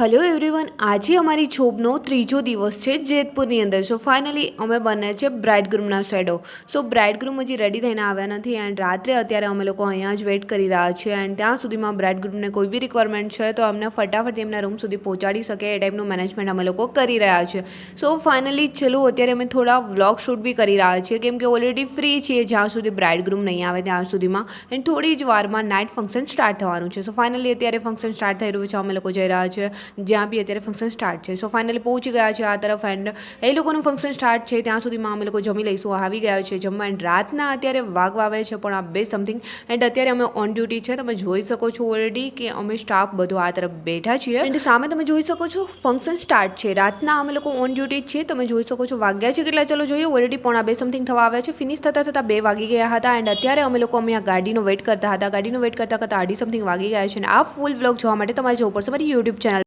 Hello everyone, आज अमरी જોબનો ત્રીજો દિવસ છે જેતપુરની અંદર। સો ફાઇનલી અમે બને છે બ્રાઇડગ્રૂમના શેડો। સો બ્રાઇડગ્રૂમ હજી રેડી થઈને આવ્યા નથી એન્ડ રાત્રે અત્યારે અમે લોકો અહીંયા જ વેઇટ કરી રહ્યા છીએ એન્ડ ત્યાં સુધીમાં બ્રાઇડગ્રૂમને કોઈ બી રિક્વાયરમેન્ટ છે તો અમને ફટાફટ એમના રૂમ સુધી પહોંચાડી શકે એ ટાઈપનું મેનેજમેન્ટ અમે લોકો કરી રહ્યા છીએ। સો ફાઇનલી ચલો અત્યારે અમે થોડા વ્લોગ શૂટ બી કરી રહ્યા છીએ કેમ કે ઓલરેડી ફ્રી છીએ જ્યાં સુધી બ્રાઇડગ્રૂમ નહીં આવે ત્યાં સુધીમાં એન્ડ થોડી જ વારમાં નાઇટ ફંક્શન સ્ટાર્ટ થવાનું છે। સો ફાઇનલી અત્યારે ફંક્શન સ્ટાર્ટ થઈ રહ્યું છે, અમે લોકો જઈ રહ્યા છીએ જ્યાં બી અત્યારે ફંક્શન સ્ટાર્ટ છે। સો ફાઇનલી પહોંચી ગયા છે આ તરફ એન્ડ એ લોકોનું ફંક્શન સ્ટાર્ટ છે ત્યાં સુધીમાં અમે લોકો જમી લઈશું। આવી ગયા છે જમવા એન્ડ રાતના અત્યારે વાગવા આવે છે પણ આ 2 સમથિંગ એન્ડ અત્યારે અમે ઓન ડ્યુટી છે। તમે જોઈ શકો છો ઓલરેડી કે અમે સ્ટાફ બધો આ તરફ બેઠા છીએ એન્ડ સામે તમે જોઈ શકો છો ફંક્શન સ્ટાર્ટ છે। રાતના અમે લોકો ઓન ડ્યુટી જ છીએ। તમે જોઈ શકો છો વાગ્યા છે કેટલા ચલો જોઈએ। ઓલરેડી પણ આ 2 સમથિંગ થવા આવ્યા છે, ફિનિશ થતાં 2 વાગી ગયા હતા એન્ડ અત્યારે અમે લોકો અહીંયા ગાડીનો વેઇટ કરતા હતા। ગાડીનો વેઇટ કરતાં કરતાં 2:30 સમથિંગ વાગી ગયા છે અને આ ફૂલ વ્લોગ જોવા માટે તમારે જવું પડશે મારી યુટ્યુબ ચેનલ